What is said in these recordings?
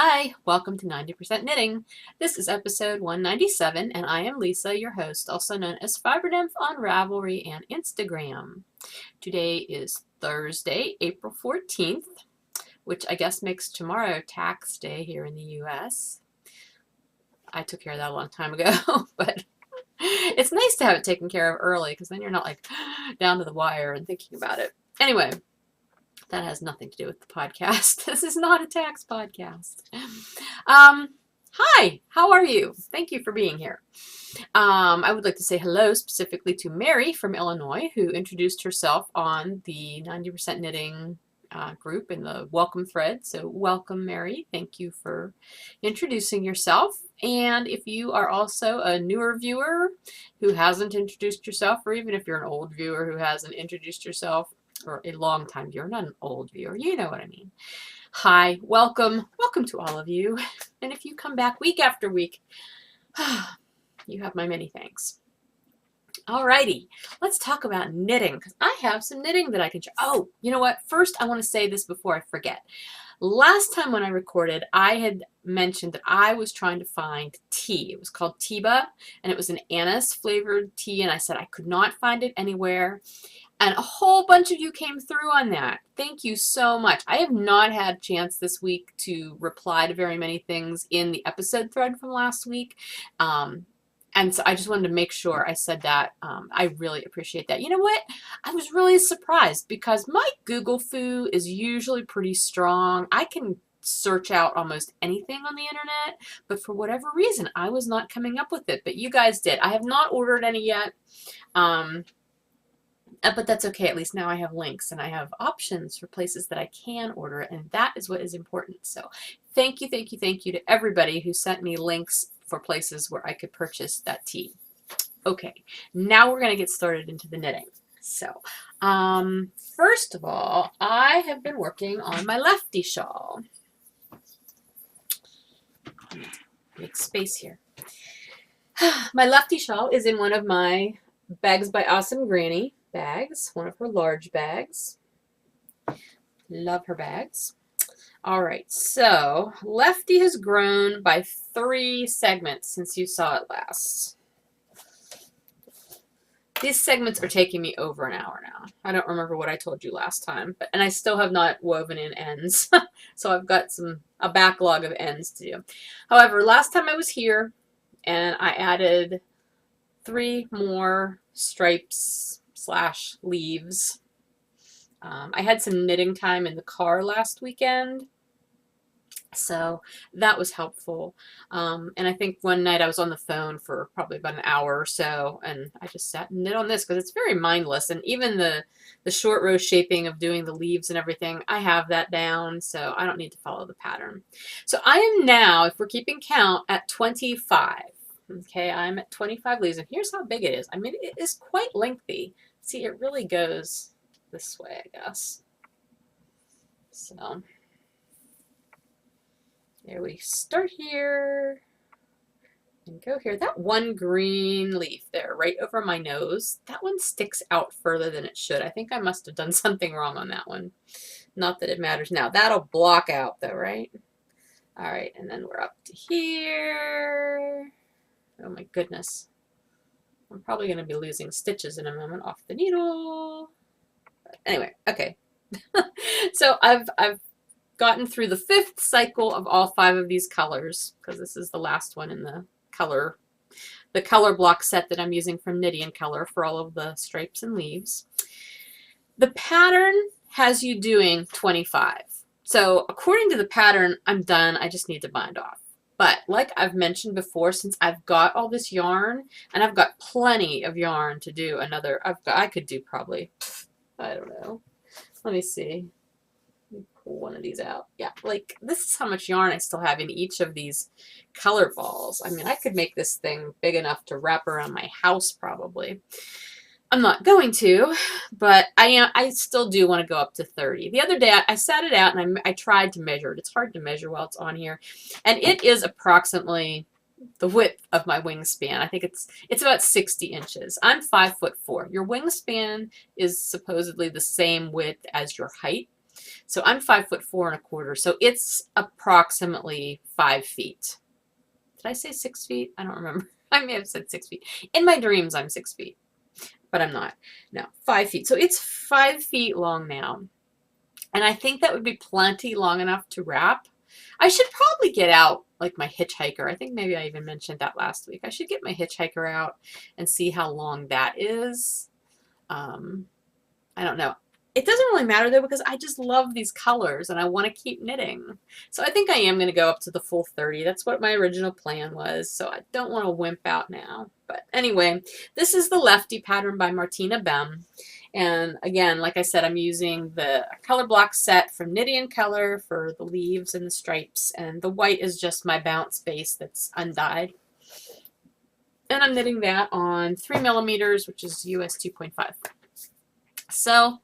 Hi, welcome to 90% Knitting. This is episode 197, and I am Lisa, your host, also known as Fibernymph on Ravelry and Instagram. Today is Thursday, April 14th, which I guess makes tomorrow tax day here in the US. I took care of that a long time ago, but it's nice to have it taken care of early because then you're not like down to the wire and thinking about it. Anyway, that has nothing to do with the podcast. This is not a tax podcast. Hi, how are you? Thank you for being here. I would like to say hello specifically to Mary from Illinois, who introduced herself on the 90% Knitting group in the welcome thread. So welcome, Mary. Thank you for introducing yourself. And if you are also a newer viewer who hasn't introduced yourself, or even if you're an old viewer who hasn't introduced yourself, or a long time viewer, not an old viewer, you know what I mean. Hi, welcome to all of you. And if you come back week after week, you have my many thanks. Alrighty, let's talk about knitting, because I have some knitting that I can share. Oh, you know what? First, I want to say this before I forget. Last time when I recorded, I had mentioned that I was trying to find tea. It was called Tiba, and it was an anise flavored tea, and I said I could not find it anywhere. And a whole bunch of you came through on that. Thank you so much. I have not had a chance this week to reply to very many things in the episode thread from last week. And so I just wanted to make sure I said that. I really appreciate that. You know what? I was really surprised because my Google foo is usually pretty strong. I can search out almost anything on the internet, but for whatever reason, I was not coming up with it. But you guys did. I have not ordered any yet. But that's okay. At least now I have links and I have options for places that I can order it, and that is what is important. So thank you to everybody who sent me links for places where I could purchase that tea. Okay, now we're going to get started into the knitting. So first of all, I have been working on my Lefty shawl. Make space here. My Lefty shawl is in one of my Bags by Awesome Granny bags, one of her large bags. Love her bags. All right, so Lefty has grown by 3 segments since you saw it last. These segments are taking me over an hour now. I don't remember what I told you last time, and I still have not woven in ends. So I've got a backlog of ends to do. However, last time I was here and I added 3 more stripes / leaves. I had some knitting time in the car last weekend, so that was helpful. And I think one night I was on the phone for probably about an hour or so, and I just sat and knit on this because it's very mindless. And even the short row shaping of doing the leaves and everything, I have that down, so I don't need to follow the pattern. So I am now, if we're keeping count, at 25. Okay, I'm at 25 leaves, and here's how big it is. I mean, it is quite lengthy. See, it really goes this way, I guess. So, there we start here and go here. That one green leaf there, right over my nose, that one sticks out further than it should. I think I must have done something wrong on that one. Not that it matters now. That'll block out though, right? All right, and then we're up to here. Oh my goodness. I'm probably going to be losing stitches in a moment off the needle. But anyway, okay. So I've gotten through the 5th cycle of all 5 of these colors, because this is the last one in the color block set that I'm using from Knitty and Color for all of the stripes and leaves. The pattern has you doing 25. So according to the pattern, I'm done. I just need to bind off. But like I've mentioned before, since I've got all this yarn, and I've got plenty of yarn to do another, I could do probably, I don't know. Let me see. Let me pull one of these out. Yeah, like this is how much yarn I still have in each of these color balls. I mean, I could make this thing big enough to wrap around my house probably. I'm not going to, but I still do want to go up to 30. The other day I sat it out and I tried to measure it. It's hard to measure while it's on here. And it is approximately the width of my wingspan. I think it's about 60 inches. I'm 5'4". Your wingspan is supposedly the same width as your height. So I'm 5'4¼ so it's approximately 5 feet. Did I say 6 feet? I don't remember. I may have said 6 feet. In my dreams, I'm 6 feet, but I'm not. No, 5 feet. So it's 5 feet long now. And I think that would be plenty long enough to wrap. I should probably get out like my hitchhiker. I think maybe I even mentioned that last week. I should get my hitchhiker out and see how long that is. I don't know. It doesn't really matter though because I just love these colors and I want to keep knitting. So I think I am going to go up to the full 30. That's what my original plan was. So I don't want to wimp out now. But anyway, this is the Lefty pattern by Martina Bem. And again, like I said, I'm using the color block set from Knitty & Color for the leaves and the stripes. And the white is just my bounce base that's undyed. And I'm knitting that on 3mm, which is US 2.5. So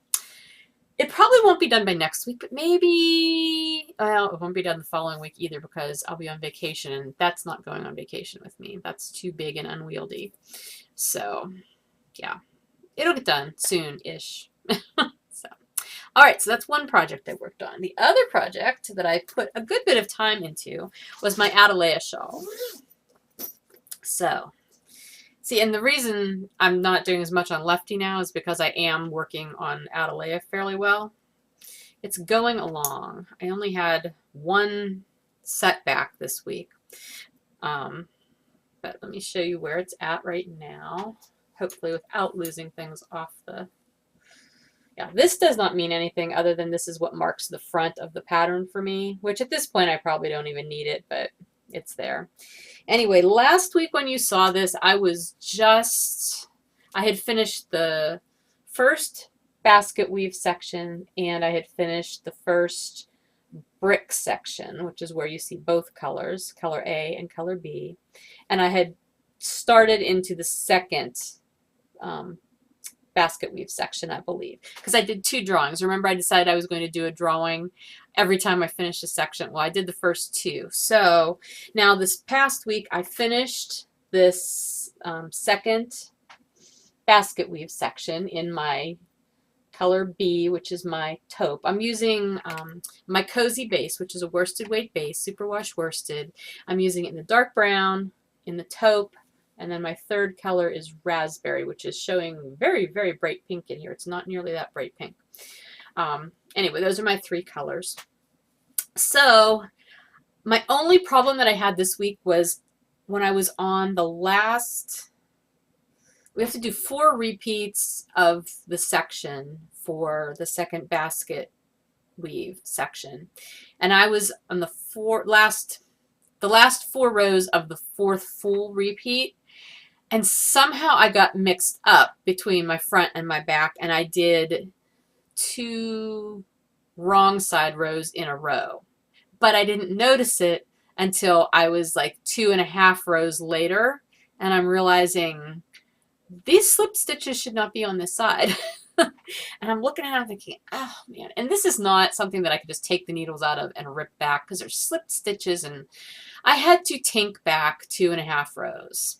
it probably won't be done by next week, but maybe, well, it won't be done the following week either because I'll be on vacation and that's not going on vacation with me. That's too big and unwieldy. So yeah, it'll get done soon-ish. So, all right, so that's one project I worked on. The other project that I put a good bit of time into was my Delayed shawl. So, see, and the reason I'm not doing as much on Lefty now is because I am working on Delayed fairly well. It's going along. I only had one setback this week. But let me show you where it's at right now. Hopefully without losing things off the... Yeah, this does not mean anything other than this is what marks the front of the pattern for me, which at this point I probably don't even need it, but it's there. Anyway, last week when you saw this, I had finished the first basket weave section and I had finished the first brick section, which is where you see both colors, color A and color B. And I had started into the second basket weave section, I believe, because I did 2 drawings. Remember, I decided I was going to do a drawing every time I finished a section. Well, I did the first 2. So now this past week, I finished this second basket weave section in my color B, which is my taupe. I'm using my Cozy base, which is a worsted weight base, superwash worsted. I'm using it in the dark brown, in the taupe, and then my third color is raspberry, which is showing very, very bright pink in here. It's not nearly that bright pink. Anyway, those are my 3 colors. So my only problem that I had this week was when I was on the last... We have to do 4 repeats of the section for the second basket weave section. And I was on the last 4 rows of the 4th full repeat. And somehow I got mixed up between my front and my back, and I did 2 wrong side rows in a row. But I didn't notice it until I was like 2.5 rows later, and I'm realizing these slip stitches should not be on this side. And I'm looking at it and I'm thinking, oh man, and this is not something that I could just take the needles out of and rip back because there's slipped stitches, and I had to tink back 2.5 rows.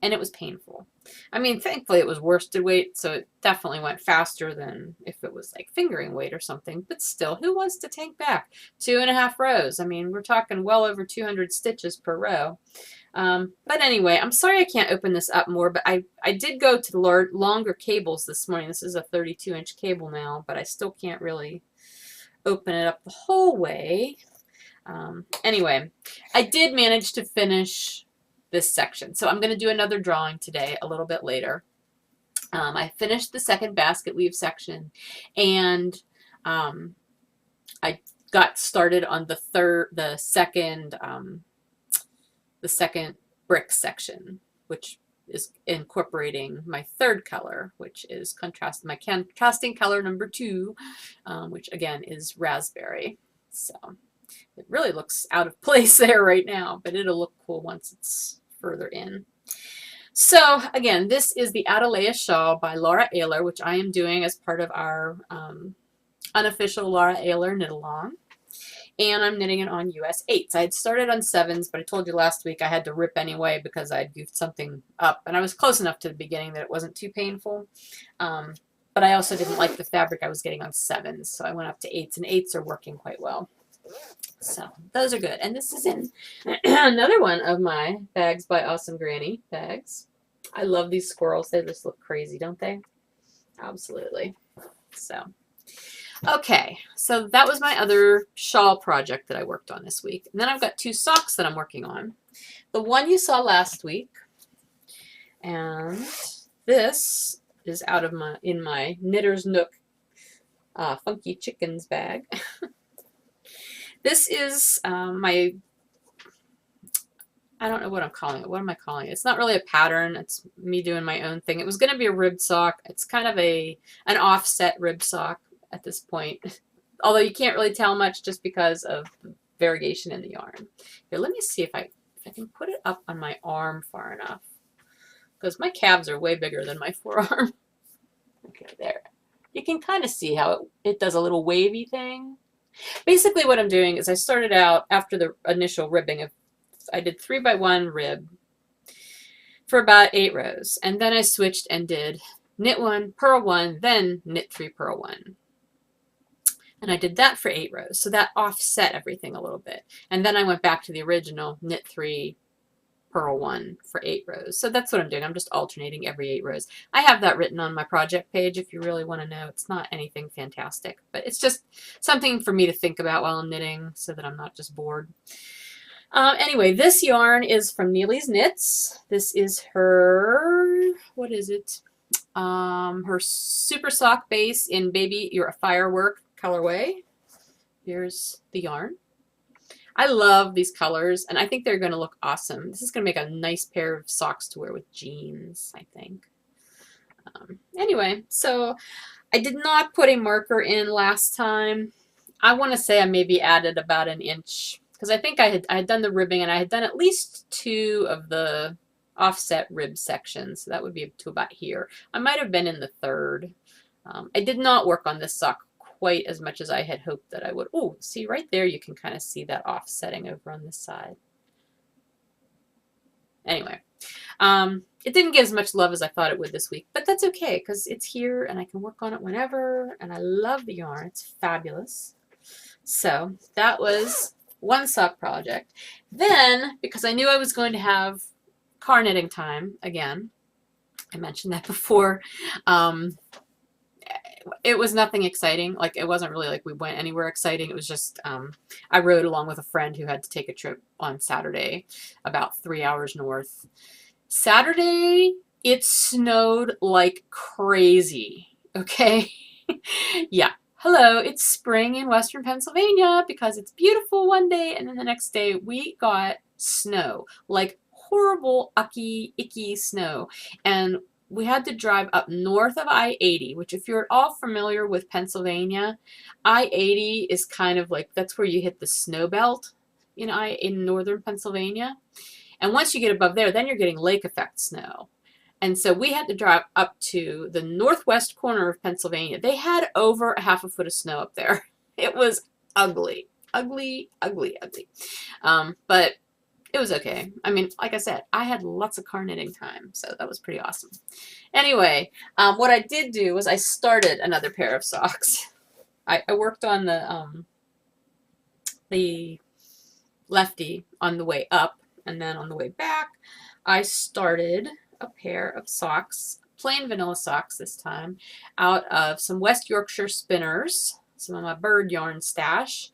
And it was painful. I mean, thankfully it was worsted weight, so it definitely went faster than if it was like fingering weight or something. But still, who wants to tank back 2.5 rows? I mean, we're talking well over 200 stitches per row. But anyway, I'm sorry I can't open this up more, but I did go to the longer cables this morning. This is a 32-inch cable now, but I still can't really open it up the whole way. Anyway, I did manage to finish this section. So I'm going to do another drawing today a little bit later. I finished the second basket weave section, and I got started on the second brick section, which is incorporating my third color, which is my contrasting color number 2, which again is raspberry. So it really looks out of place there right now, but it'll look cool once it's further in. So again, this is the Delayed shawl by Laura Ayler, which I am doing as part of our unofficial Laura Ayler knit along. And I'm knitting it on US 8s. I had started on 7s, but I told you last week I had to rip anyway because I had goofed something up. And I was close enough to the beginning that it wasn't too painful. But I also didn't like the fabric I was getting on 7s, so I went up to 8s, and 8s are working quite well. So those are good. And this is in another one of my Bags by Awesome Granny bags. I love these squirrels. They just look crazy, don't they? Absolutely. So, okay. So that was my other shawl project that I worked on this week. And then I've got 2 socks that I'm working on. The one you saw last week, and this is out of my Knitter's Nook Funky Chickens bag. This is my, I don't know what I'm calling it. What am I calling it? It's not really a pattern. It's me doing my own thing. It was going to be a ribbed sock. It's kind of an offset ribbed sock at this point. Although you can't really tell much just because of the variegation in the yarn. Here, let me see if I can put it up on my arm far enough. Because my calves are way bigger than my forearm. Okay, there. You can kind of see how it does a little wavy thing. Basically what I'm doing is I started out after the initial ribbing of, I did 3x1 rib for about 8 rows, and then I switched and did knit 1, purl 1, then knit 3, purl 1. And I did that for 8 rows, so that offset everything a little bit. And then I went back to the original knit 3, purl 1 for 8 rows. So that's what I'm doing. I'm just alternating every 8 rows. I have that written on my project page if you really want to know. It's not anything fantastic, but it's just something for me to think about while I'm knitting so that I'm not just bored. Anyway, this yarn is from Neely's Knits. This is her, what is it? Her Super Sock Base in Baby You're a Firework colorway. Here's the yarn. I love these colors, and I think they're going to look awesome. This is going to make a nice pair of socks to wear with jeans, I think. Anyway, so I did not put a marker in last time. I want to say I maybe added about an inch, because I think I had done the ribbing, and I had done at least 2 of the offset rib sections. So that would be to about here. I might have been in the 3rd. I did not work on this sock quite as much as I had hoped that I would. Oh, see right there, you can kind of see that offsetting over on this side. Anyway, it didn't get as much love as I thought it would this week, but that's okay because it's here and I can work on it whenever, and I love the yarn. It's fabulous. So that was one sock project. Then, because I knew I was going to have car knitting time again, I mentioned that before, it was nothing exciting. Like, it wasn't really like we went anywhere exciting. It was just I rode along with a friend who had to take a trip on Saturday about 3 hours north. Saturday, it snowed like crazy. Okay. Yeah. Hello, it's spring in Western Pennsylvania because it's beautiful one day, and then the next day we got snow, like horrible, icky snow. And we had to drive up north of I-80, which if you're at all familiar with Pennsylvania, I-80 is kind of like, that's where you hit the snow belt in northern Pennsylvania. And once you get above there, then you're getting lake effect snow. And so we had to drive up to the northwest corner of Pennsylvania. They had over a half a foot of snow up there. It was ugly. But it was okay. I mean, like I said, I had lots of car knitting time, so that was pretty awesome. Anyway, what I did do was I started another pair of socks. I worked on the Lefty on the way up, and then on the way back, I started a pair of socks, plain vanilla socks this time, out of some West Yorkshire spinners, some of my bird yarn stash.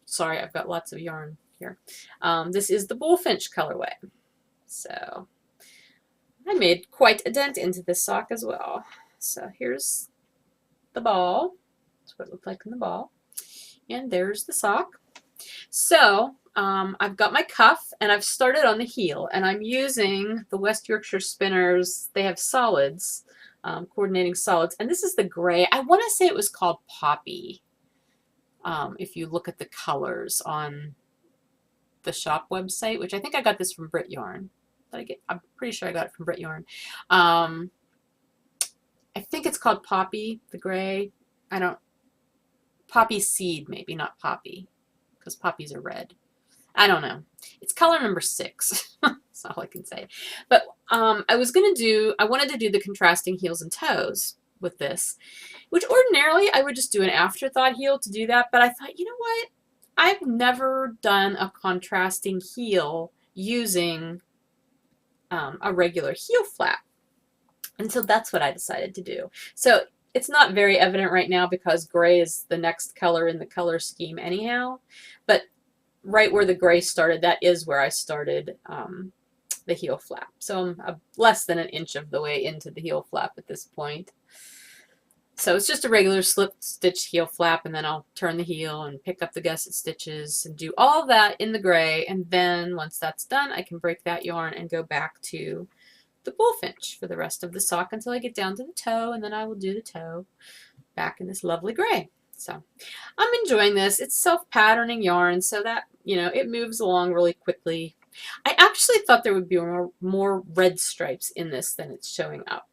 Sorry, I've got lots of yarn here. This is the Bullfinch colorway. So I made quite a dent into this sock as well. So here's the ball. That's what it looked like in the ball. And there's the sock. So I've got my cuff, and I've started on the heel, and I'm using the West Yorkshire spinners. They have solids, coordinating solids, and this is the gray. I want to say it was called Poppy, if you look at the colors on the shop website, which I think I got this from Brit Yarn. I'm pretty sure I got it from Brit Yarn. I think it's called Poppy, the gray. Poppy seed, maybe, not poppy, because poppies are red. I don't know. It's color number 6. That's all I can say. But I wanted to do the contrasting heels and toes. with this, which ordinarily I would just do an afterthought heel to do that, but I thought, you know what? I've never done a contrasting heel using a regular heel flap. And so that's what I decided to do. So it's not very evident right now because gray is the next color in the color scheme anyhow, but right where the gray started, that is where I started the heel flap. So I'm less than an inch of the way into the heel flap at this point. So it's just a regular slip stitch heel flap, and then I'll turn the heel and pick up the gusset stitches and do all that in the gray, and then once that's done, I can break that yarn and go back to the bullfinch for the rest of the sock until I get down to the toe, and then I will do the toe back in this lovely gray. So I'm enjoying this. It's self-patterning yarn, so that, you know, it moves along really quickly. I actually thought there would be more red stripes in this than it's showing up.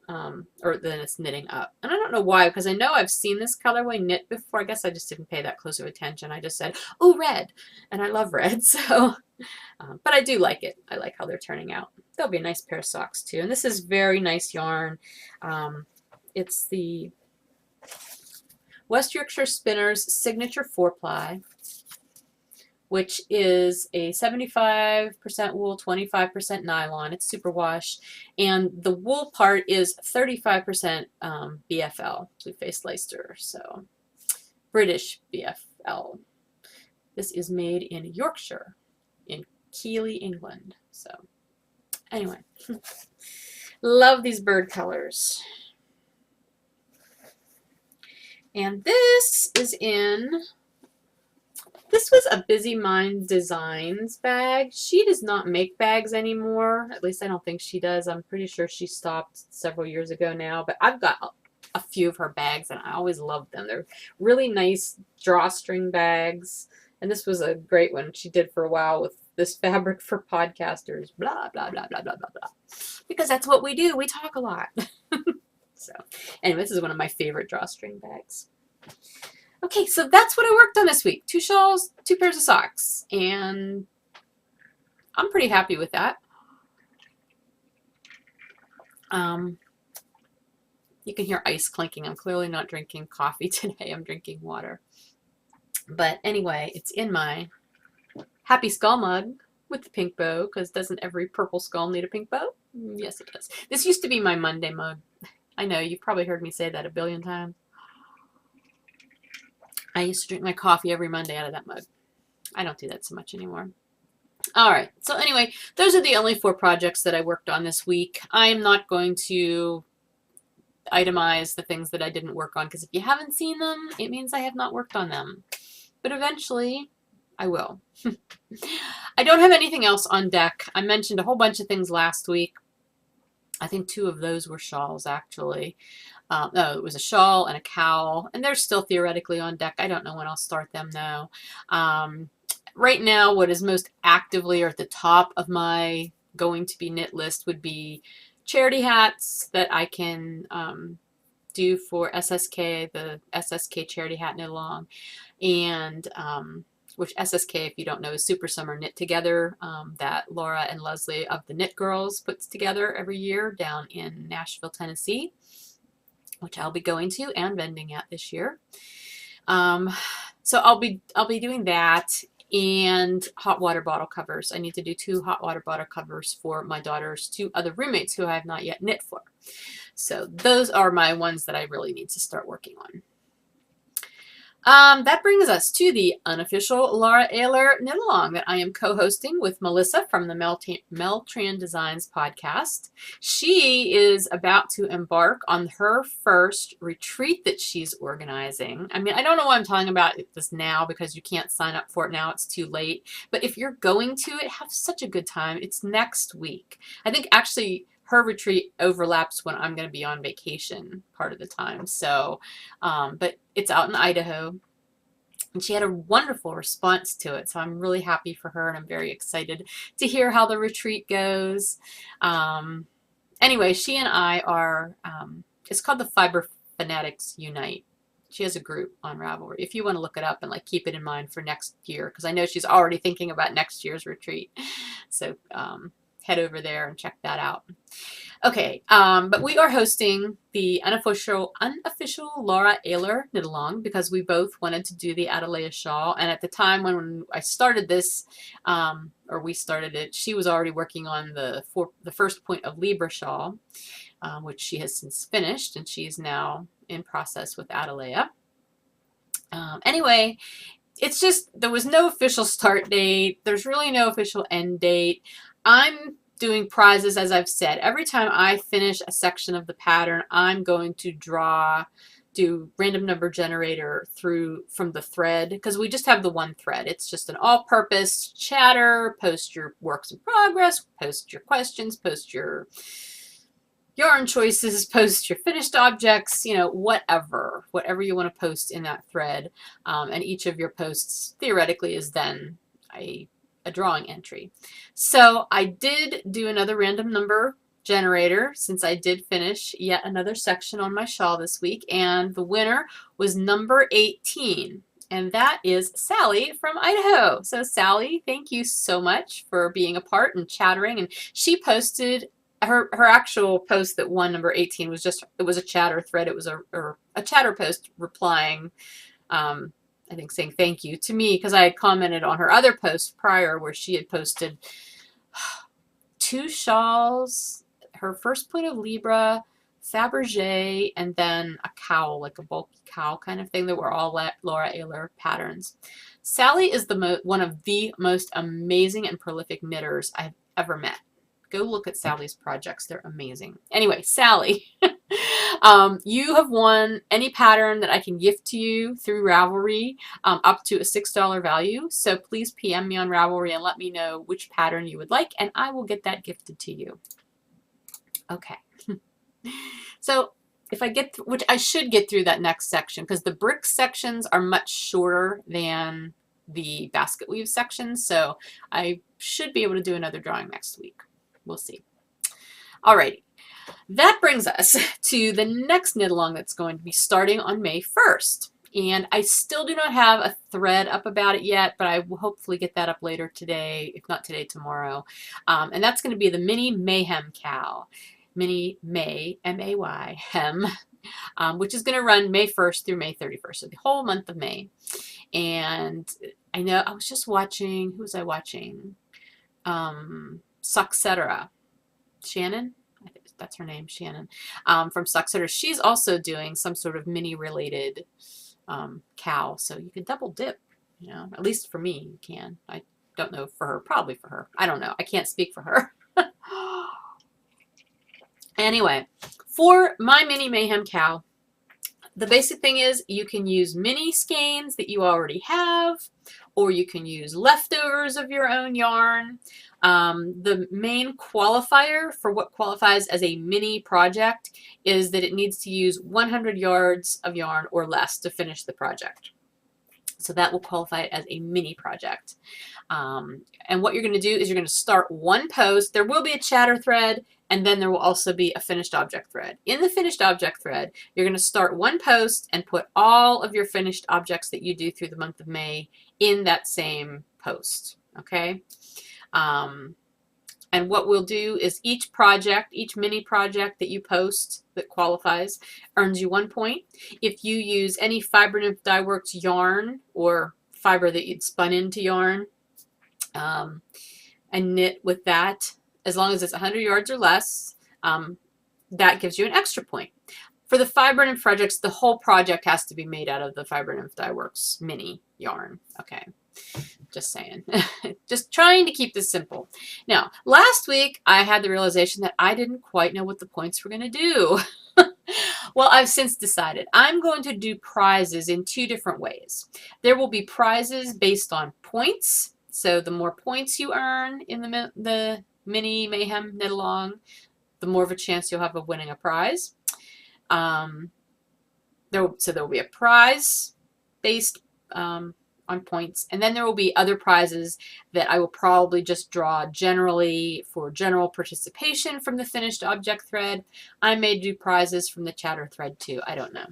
Or then it's knitting up. And I don't know why, because I know I've seen this colorway knit before. I guess I just didn't pay that close of attention. I just said, oh, red. And I love red. So, but I do like it. I like how they're turning out. They'll be a nice pair of socks too. And this is very nice yarn. It's the West Yorkshire Spinners Signature 4-ply, which is a 75% wool, 25% nylon. It's superwash. And the wool part is 35% BFL, blue-faced Leicester, so British BFL. This is made in Yorkshire, in Keighley, England. So anyway, love these bird colors. And this is in... This was a Busy Mind Designs bag. She does not make bags anymore. At least I don't think she does. I'm pretty sure she stopped several years ago now. But I've got a few of her bags, and I always love them. They're really nice drawstring bags. And this was a great one she did for a while with this fabric for podcasters. Blah, blah, blah, blah, blah, blah, blah. Because that's what we do. We talk a lot. So anyway, this is one of my favorite drawstring bags. Okay, so that's what I worked on this week. 2 shawls, 2 pairs of socks, and I'm pretty happy with that. You can hear ice clinking. I'm clearly not drinking coffee today. I'm drinking water. But anyway, it's in my Happy Skull mug with the pink bow, because doesn't every purple skull need a pink bow? Yes, it does. This used to be my Monday mug. I know, you've probably heard me say that a billion times. I used to drink my coffee every Monday out of that mug. I don't do that so much anymore. All right. So anyway, those are the only 4 projects that I worked on this week. I am not going to itemize the things that I didn't work on, because if you haven't seen them, it means I have not worked on them. But eventually, I will. I don't have anything else on deck. I mentioned a whole bunch of things last week. I think 2 of those were shawls, actually. No, it was a shawl and a cowl, and they're still theoretically on deck. I don't know when I'll start them, though. Right now, what is most actively or at the top of my going to be knit list would be charity hats that I can do for SSK, the SSK Charity Hat Knit Along, and which SSK, if you don't know, is Super Summer Knit Together that Laura and Leslie of the Knit Girls puts together every year down in Nashville, Tennessee, which I'll be going to and vending at this year. So I'll be doing that, and hot water bottle covers. I need to do 2 hot water bottle covers for my daughter's 2 other roommates who I have not yet knit for. So those are my ones that I really need to start working on. That brings us to the unofficial Laura Ayler knit along that I am co-hosting with Melissa from the Meltran Designs podcast. She is about to embark on her first retreat that she's organizing. I mean, I don't know why I'm talking about this now, because you can't sign up for it now. It's too late. But if you're going to it, have such a good time. It's next week. I think actually her retreat overlaps when I'm going to be on vacation part of the time. So, but it's out in Idaho, and she had a wonderful response to it. So I'm really happy for her, and I'm very excited to hear how the retreat goes. Anyway, she and I are, it's called the Fiber Fanatics Unite. She has a group on Ravelry, if you want to look it up and like keep it in mind for next year, because I know she's already thinking about next year's retreat. So, head over there and check that out. Okay, but we are hosting the unofficial Laura Ayler knit along because we both wanted to do the Adelaide shawl. And at the time when I started this, or we started it, she was already working on the first point of Libra shawl, which she has since finished, and she's now in process with Adelaide. Anyway, it's just there was no official start date. There's really no official end date. I'm doing prizes, as I've said. Every time I finish a section of the pattern, I'm going to do random number generator from the thread, because we just have the one thread. It's just an all-purpose chatter, post your works in progress, post your questions, post your yarn choices, post your finished objects, you know, whatever you want to post in that thread. And each of your posts theoretically is then a drawing entry. So I did do another random number generator since I did finish yet another section on my shawl this week, and the winner was number 18. And that is Sally from Idaho. So Sally, thank you so much for being a part and chattering. And she posted her actual post that won number 18 was it was a chatter thread. It was a chatter post replying, I think saying thank you to me, because I had commented on her other post prior where she had posted 2 shawls, her first point of Libra, Fabergé, and then a cowl, like a bulky cowl kind of thing, that were all Laura Ayler patterns. Sally is one of the most amazing and prolific knitters I've ever met. Go look at Sally's projects. They're amazing. Anyway, Sally, you have won any pattern that I can gift to you through Ravelry, up to a $6 value. So please PM me on Ravelry and let me know which pattern you would like, and I will get that gifted to you. Okay. So if I get, which I should get through that next section, because the brick sections are much shorter than the basket weave sections. So I should be able to do another drawing next week. We'll see. Alrighty, that brings us to the next knit along that's going to be starting on May 1st. And I still do not have a thread up about it yet, but I will hopefully get that up later today, if not today, tomorrow. And that's going to be the Mini Mayhem cow. Mini May, M-A-Y, Hem, which is going to run May 1st through May 31st, so the whole month of May. And I know I was just watching, who was I watching? Socksetera, Shannon, I think that's her name, Shannon, from Socksetera. She's also doing some sort of mini related cow, so you can double dip, you know, at least for me you can. I don't know for her, probably for her, I don't know, I can't speak for her. Anyway, for my Mini Mayhem cow, the basic thing is you can use mini skeins that you already have, or you can use leftovers of your own yarn. The main qualifier for what qualifies as a mini project is that it needs to use 100 yards of yarn or less to finish the project. So that will qualify it as a mini project. And what you're going to do is you're going to start one post. There will be a chatter thread, and then there will also be a finished object thread. In the finished object thread, you're going to start one post and put all of your finished objects that you do through the month of May in that same post. Okay? And what we'll do is each project, each mini project that you post that qualifies earns you 1 point. If you use any Fiber Nymph Dye Works yarn or fiber that you'd spun into yarn and knit with that, as long as it's 100 yards or less, that gives you an extra point. For the Fiber Nymph projects, the whole project has to be made out of the Fiber Nymph Dye Works mini yarn. Okay. Just saying. Just trying to keep this simple. Now, last week I had the realization that I didn't quite know what the points were going to do. Well, I've since decided I'm going to do prizes in 2 different ways. There will be prizes based on points. So the more points you earn in the Mini Mayhem knit along, the more of a chance you'll have of winning a prize. So there will be a prize based on points, and then there will be other prizes that I will probably just draw generally for general participation from the finished object thread. I may do prizes from the chatter thread too, I don't know.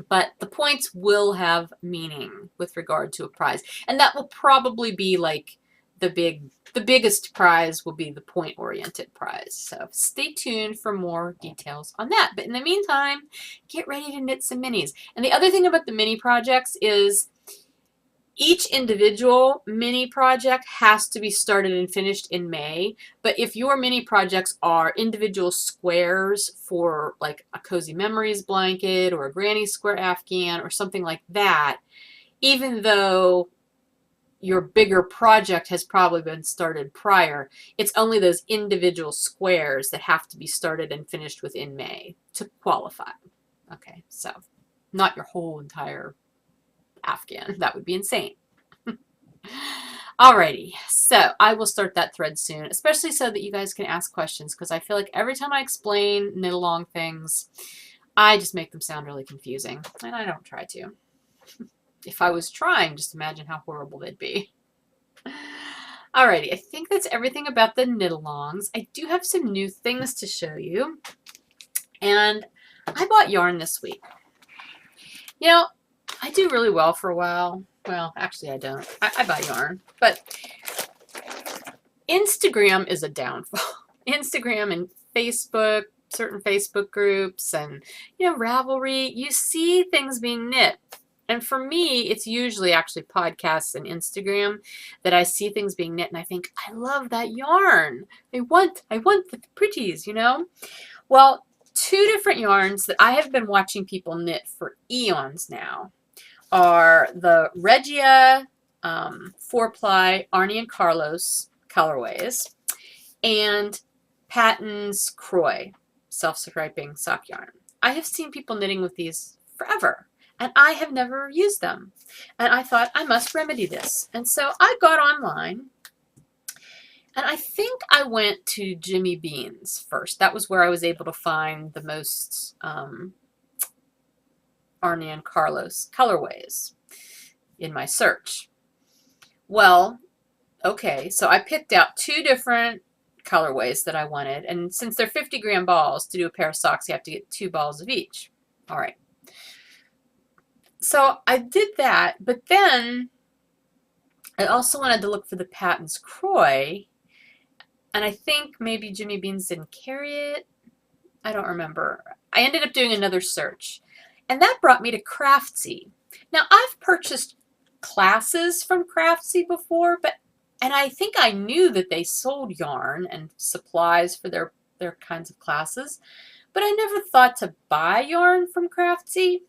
But the points will have meaning with regard to a prize, and that will probably be like the biggest prize will be the point-oriented prize. So stay tuned for more details on that. But in the meantime, get ready to knit some minis. And the other thing about the mini projects is each individual mini project has to be started and finished in May. But if your mini projects are individual squares for like a Cozy Memories blanket or a Granny Square Afghan or something like that, even though your bigger project has probably been started prior, it's only those individual squares that have to be started and finished within May to qualify. Okay, so not your whole entire Afghan. That would be insane. Alrighty, so I will start that thread soon, especially so that you guys can ask questions, because I feel like every time I explain knit along things, I just make them sound really confusing, and I don't try to. If I was trying, just imagine how horrible they'd be. Alrighty, I think that's everything about the knit alongs. I do have some new things to show you, and I bought yarn this week. You know, I do really well for a while. Well, actually I don't. I buy yarn, but Instagram is a downfall. Instagram and Facebook, certain Facebook groups, and Ravelry, you see things being knit. And for me, it's usually actually podcasts and Instagram that I see things being knit, and I think, I love that yarn. I want the pretties, Well, two different yarns that I have been watching people knit for eons now are the Regia 4-ply Arnie and Carlos colorways and Patton's Croy self-striping sock yarn. I have seen people knitting with these forever, and I have never used them. And I thought, I must remedy this. And so I got online, and I think I went to Jimmy Bean's first. That was where I was able to find the most Arnie and Carlos colorways in my search. Well, okay, so I picked out two different colorways that I wanted, and since they're 50-gram balls, to do a pair of socks, you have to get 2 balls of each. All right. So I did that, but then I also wanted to look for the Patton's Croy, and I think maybe Jimmy Bean's didn't carry it. I don't remember. I ended up doing another search, and that brought me to Craftsy. Now, I've purchased classes from Craftsy before, and I think I knew that they sold yarn and supplies for their kinds of classes, but I never thought to buy yarn from Craftsy.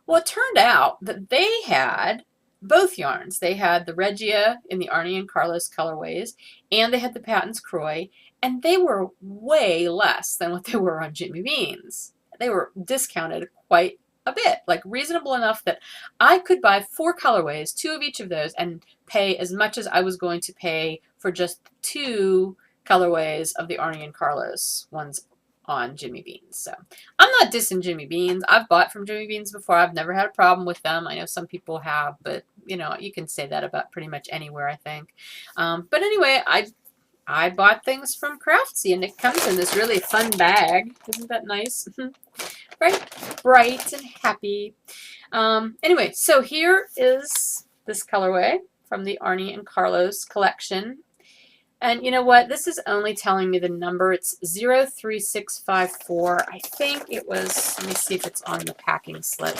Well, it turned out that they had both yarns. They had the Regia in the Arnie and Carlos colorways, and they had the Patton's Croy, and they were way less than what they were on Jimmy Bean's. They were discounted quite a bit, like reasonable enough that I could buy 4 colorways, 2 of each of those, and pay as much as I was going to pay for just 2 colorways of the Arnie and Carlos ones on Jimmy Bean's. So I'm not dissing Jimmy Bean's. I've bought from Jimmy Bean's before. I've never had a problem with them. I know some people have, but you can say that about pretty much anywhere, I think. But anyway, I bought things from Craftsy, and it comes in this really fun bag. Isn't that nice? Right? Bright and happy. Anyway, so here is this colorway from the Arnie and Carlos collection. And you know what? This is only telling me the number. It's 03654. I think it was, let me see if it's on the packing slip.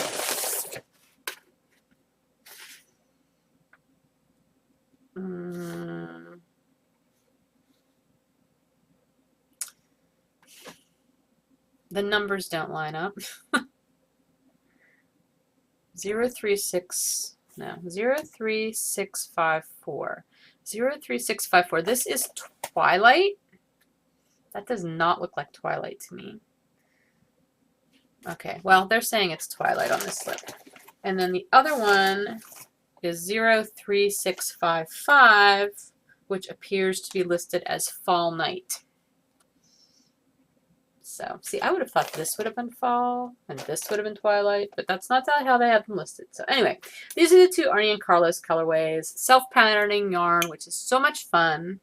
The numbers don't line up. 03654. 03654. This is Twilight. That does not look like Twilight to me. Okay, well, they're saying it's Twilight on this slip. And then the other one is 03655, which appears to be listed as Fall Night. So, see, I would have thought this would have been fall and this would have been Twilight, but that's not how they have them listed. So anyway, these are the 2 Arnie and Carlos colorways. Self-patterning yarn, which is so much fun.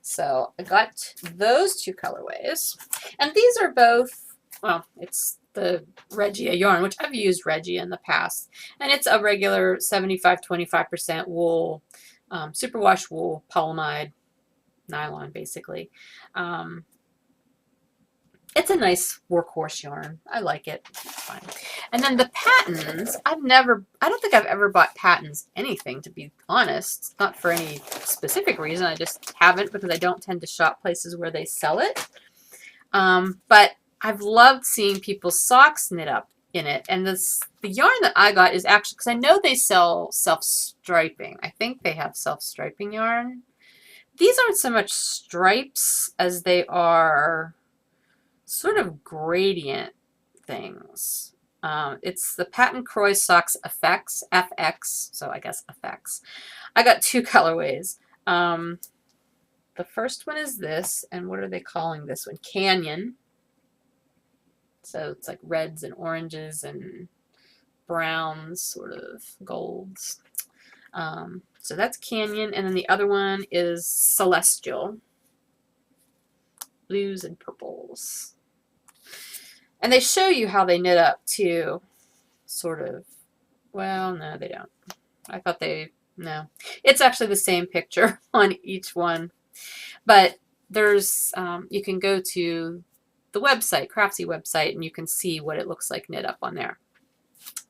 So I got those 2 colorways. And these are both, well, it's the Regia yarn, which I've used Regia in the past. And it's a regular 75-25% wool Superwash wool, polyamide, nylon, basically. It's a nice workhorse yarn. I like it. It's fine. And then the patterns, I don't think I've ever bought patterns anything, to be honest. Not for any specific reason. I just haven't, because I don't tend to shop places where they sell it. But I've loved seeing people's socks knit up in it. And the yarn that I got is actually, because I know they sell self-striping. I think they have self-striping yarn. These aren't so much stripes as they are sort of gradient things. It's the Patent Croix Socks FX, so I guess FX. I got 2 colorways. The first one is this, and what are they calling this one? Canyon. So it's like reds and oranges and browns, sort of golds. So that's Canyon, and then the other one is Celestial. Blues and purples. And they show you how they knit up too, sort of. Well, no, they don't. I thought no. It's actually the same picture on each one. But there's, you can go to the website, Craftsy website, and you can see what it looks like knit up on there,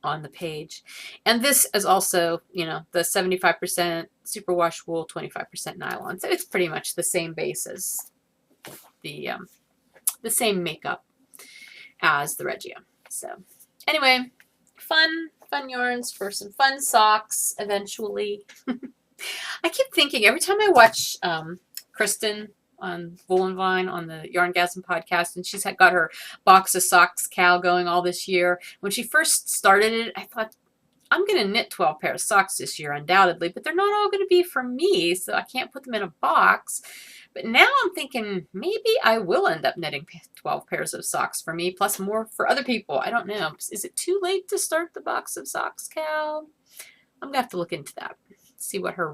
on the page. And this is also, you know, the 75% superwash wool, 25% nylon. So it's pretty much the same base as the same makeup as the Regia. So anyway, fun yarns for some fun socks eventually. I keep thinking every time I watch Kristen on Wool and Vine on the Yarngasm podcast, and she's got her box of socks Cal going all this year. When she first started it, I thought, I'm going to knit 12 pairs of socks this year, undoubtedly, but they're not all going to be for me, so I can't put them in a box. But now I'm thinking maybe I will end up knitting 12 pairs of socks for me, plus more for other people. I don't know. Is it too late to start the box of socks, Cal? I'm going to have to look into that. See what her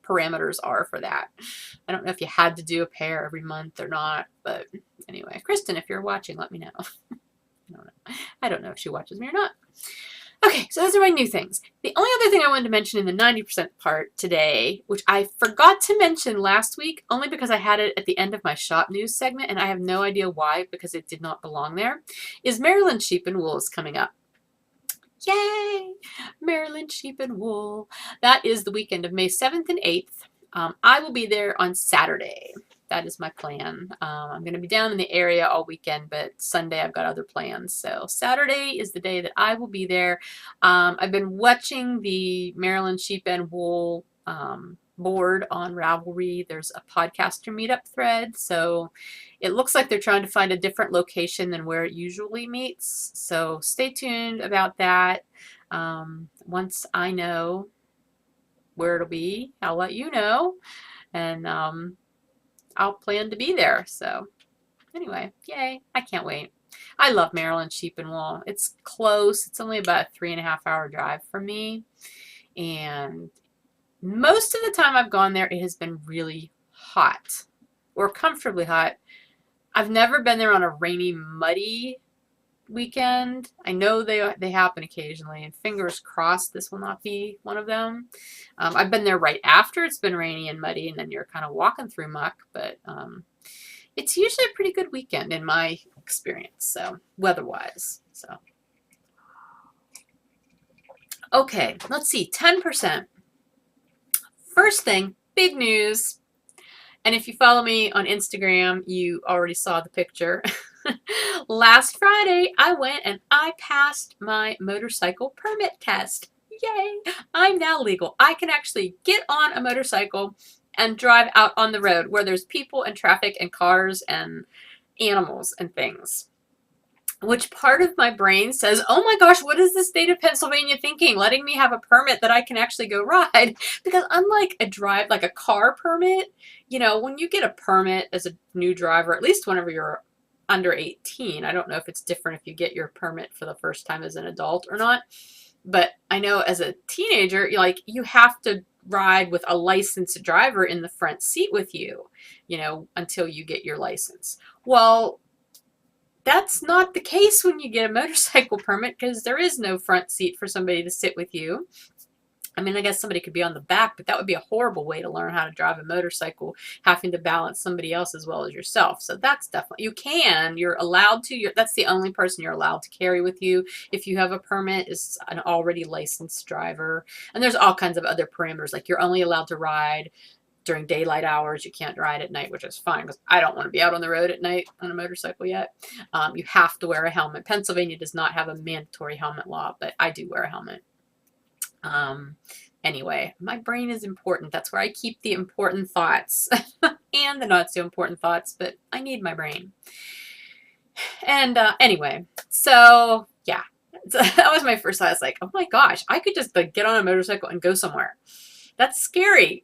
parameters are for that. I don't know if you had to do a pair every month or not, but anyway, Kristen, if you're watching, let me know. I don't know if she watches me or not. Okay, so those are my new things. The only other thing I wanted to mention in the 90% part today, which I forgot to mention last week, only because I had it at the end of my shop news segment, and I have no idea why, because it did not belong there, is Marilyn Sheep and Wool is coming up. Yay! Marilyn Sheep and Wool. That is the weekend of May 7th and 8th. I will be there on Saturday. That is my plan. I'm going to be down in the area all weekend, but Sunday I've got other plans. So Saturday is the day that I will be there. I've been watching the Marilyn Sheep and Wool board on Ravelry. There's a podcaster meetup thread. So it looks like they're trying to find a different location than where it usually meets. So stay tuned about that. Once I know where it'll be, I'll let you know. And I'll plan to be there. So anyway, yay. I can't wait. I love Maryland Sheep and Wool. It's close. It's only about a 3.5-hour drive from me. And most of the time I've gone there, it has been really hot or comfortably hot. I've never been there on a rainy, muddy weekend. I know they happen occasionally, and fingers crossed this will not be one of them. I've been there right after it's been rainy and muddy, and then you're kind of walking through muck, but it's usually a pretty good weekend in my experience, so weather-wise. So okay, let's see, 10%. First thing, big news. And if you follow me on Instagram, you already saw the picture. Last Friday, I went and I passed my motorcycle permit test. Yay! I'm now legal. I can actually get on a motorcycle and drive out on the road where there's people and traffic and cars and animals and things. Which part of my brain says, oh my gosh, what is the state of Pennsylvania thinking? Letting me have a permit that I can actually go ride? Because unlike a car permit, you know, when you get a permit as a new driver, at least whenever you're under 18, I don't know if it's different if you get your permit for the first time as an adult or not. But I know as a teenager, you have to ride with a licensed driver in the front seat with you, you know, until you get your license. Well, that's not the case when you get a motorcycle permit because there is no front seat for somebody to sit with you. I mean, I guess somebody could be on the back, but that would be a horrible way to learn how to drive a motorcycle, having to balance somebody else as well as yourself. So that's definitely, you're allowed to, that's the only person you're allowed to carry with you if you have a permit, is an already licensed driver. And there's all kinds of other parameters, like you're only allowed to ride during daylight hours. You can't ride at night, which is fine because I don't want to be out on the road at night on a motorcycle yet. You have to wear a helmet. Pennsylvania does not have a mandatory helmet law, but I do wear a helmet. Anyway, my brain is important. That's where I keep the important thoughts and the not so important thoughts, but I need my brain. And anyway, so yeah, that was my first thought. I was like, oh my gosh, I could just like get on a motorcycle and go somewhere. That's scary.